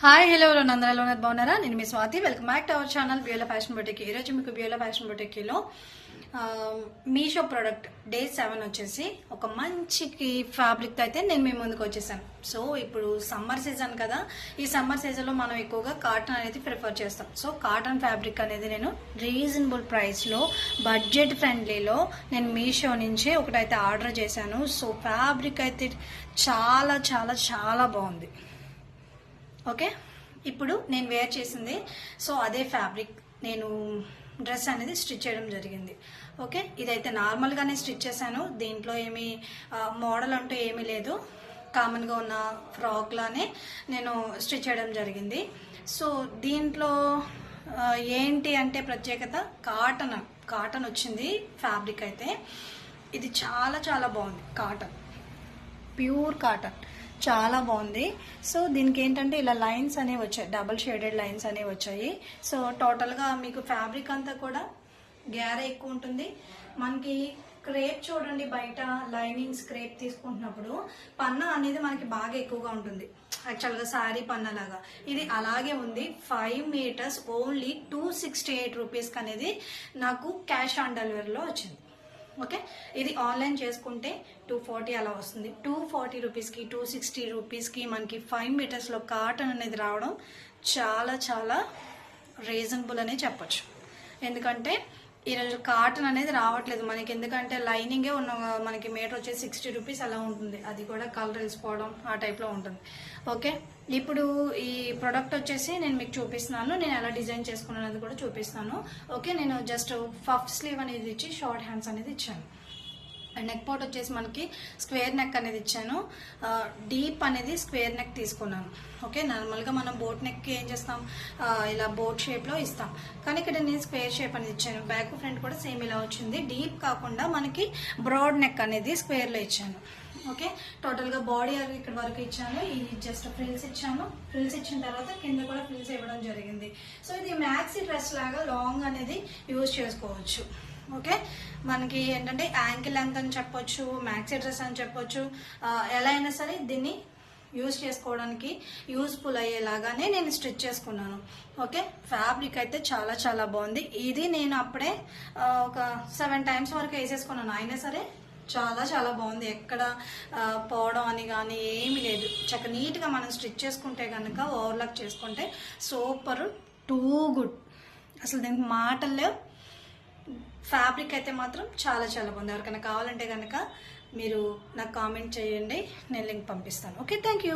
Hi hello నందనలో బాగున్నారా? నేను మీ Swathi. Welcome back to our channel Beulah fashion boutique. ఈరోజు మీకు బ్యూలా ఫ్యాషన్ బొటిక్లో మీషో ప్రోడక్ట్ డే 7 వచ్చేసి ఒక మంచి ఫ్యాబ్రిక్ అయితే నేను మీ ముందుకు వచ్చేసాను. సో ఇప్పుడు సమ్మర్ సీజన్ కదా, ఈ సమ్మర్ సీజన్లో మనం ఎక్కువగా కాటన్ అనేది ప్రిఫర్ చేస్తాం. సో కాటన్ ఫ్యాబ్రిక్ అనేది నేను రీజనబుల్ ప్రైస్లో బడ్జెట్ ఫ్రెండ్లీలో నేను మీషో నుంచి ఒకటైతే ఆర్డర్ చేశాను. సో ఫ్యాబ్రిక్ అయితే చాలా చాలా చాలా బాగుంది. ఓకే, ఇప్పుడు నేను వేర్ చేసింది సో అదే ఫ్యాబ్రిక్ నేను డ్రెస్ అనేది స్టిచ్ చేయడం జరిగింది. ఓకే, ఇదైతే నార్మల్గానే స్టిచ్ చేశాను. దీంట్లో ఏమీ మోడల్ అంటూ ఏమీ లేదు, కామన్గా ఉన్న ఫ్రాక్లానే నేను స్టిచ్ చేయడం జరిగింది. సో దీంట్లో ఏంటి అంటే ప్రత్యేకత కాటన్ వచ్చింది ఫ్యాబ్రిక్ అయితే. ఇది చాలా చాలా బాగుంది. కాటన్, ప్యూర్ కాటన్, చాలా బాగుంది. సో దీనికి ఏంటంటే ఇలా లైన్స్ అనేవి వచ్చాయి, డబుల్ షేడెడ్ లైన్స్ అనేవి వచ్చాయి. సో టోటల్గా మీకు ఫ్యాబ్రిక్ అంతా కూడా గ్యారే ఎక్కువ ఉంటుంది. మనకి క్రేప్ చూడండి, బయట లైనింగ్స్ క్రేప్ తీసుకుంటున్నప్పుడు పన్నా అనేది మనకి బాగా ఎక్కువగా ఉంటుంది, యాక్చువల్గా శారీ పన్నా లాగా. ఇది అలాగే ఉంది. 5 మీటర్స్ ఓన్లీ 268 రూపీస్కి అనేది నాకు క్యాష్ ఆన్ డెలివరీలో వచ్చింది. ఓకే, ఇది ఆన్లైన్ చేసుకుంటే 240 అలా వస్తుంది. 240 రూపీస్కి 260 రూపీస్కి మనకి 5 మీటర్స్లో కాటన్ అనేది రావడం చాలా చాలా రీజనబుల్ అనే చెప్పచ్చు. ఎందుకంటే ఈరోజు కాటన్ అనేది రావట్లేదు మనకి, ఎందుకంటే లైనింగే ఉన్న మనకి మీటర్ వచ్చేసి 60 రూపీస్ అలా ఉంటుంది. అది కూడా కలర్ వేసుకోవడం ఆ టైప్లో ఉంటుంది. ఓకే, ఇప్పుడు ఈ ప్రోడక్ట్ వచ్చేసి నేను మీకు చూపిస్తున్నాను, నేను ఎలా డిజైన్ చేసుకున్నాను అది కూడా చూపిస్తాను. ఓకే, నేను జస్ట్ పఫ్ స్లీవ్ అనేది ఇచ్చి షార్ట్ హ్యాండ్స్ అనేది ఇచ్చాను. నెక్ పార్ట్ వచ్చేసి మనకి స్క్వేర్ నెక్ అనేది ఇచ్చాను. డీప్ అనేది స్క్వేర్ నెక్ తీసుకున్నాను. ఓకే, నార్మల్గా మనం బోట్ నెక్కి ఏం చేస్తాం, ఇలా బోట్ షేప్లో ఇస్తాం, కానీ ఇక్కడ నేను స్క్వేర్ షేప్ అనేది ఇచ్చాను. బ్యాక్ ఫ్రంట్ కూడా సేమ్ ఇలా వచ్చింది. డీప్ కాకుండా మనకి బ్రాడ్ నెక్ అనేది స్క్వేర్లో ఇచ్చాను. ఓకే, టోటల్గా బాడీ అది ఇక్కడ వరకు ఇచ్చాను. ఇది జస్ట్ ఫ్రిల్స్ ఇచ్చాను. ఫ్రిల్స్ ఇచ్చిన తర్వాత కింద కూడా ఫ్రిల్స్ ఇవ్వడం జరిగింది. సో ఇది మ్యాక్సీ డ్రెస్ లాగా లాంగ్ అనేది యూజ్ చేసుకోవచ్చు. ఓకే, మనకి ఏంటంటే యాంకిల్ లెంత్ అని చెప్పొచ్చు, మ్యాక్సీ డ్రెస్ అని చెప్పొచ్చు, ఎలా అయినా సరే దీన్ని యూజ్ చేసుకోవడానికి యూస్ఫుల్ అయ్యేలాగానే నేను స్టిచ్ చేసుకున్నాను. ఓకే, ఫ్యాబ్రిక్ అయితే చాలా చాలా బాగుంది. ఇది నేను అప్పుడే ఒక 7 టైమ్స్ వరకు వేసేసుకున్నాను, అయినా సరే చాలా చాలా బాగుంది. ఎక్కడ పోవడం అని కానీ ఏమీ లేదు. చక్కగా నీట్గా మనం స్టిచ్ చేసుకుంటే కనుక, ఓవర్లాక్ చేసుకుంటే సూపర్, టూ గుడ్, అసలు దీనికి మాటలు లేవు. ఫ్యాబ్రిక్ అయితే మాత్రం చాలా చాలా బాగుంది. ఎవరికైనా కావాలంటే కనుక మీరు నాకు కామెంట్ చేయండి, నేను లింక్ పంపిస్తాను. Okay, thank you.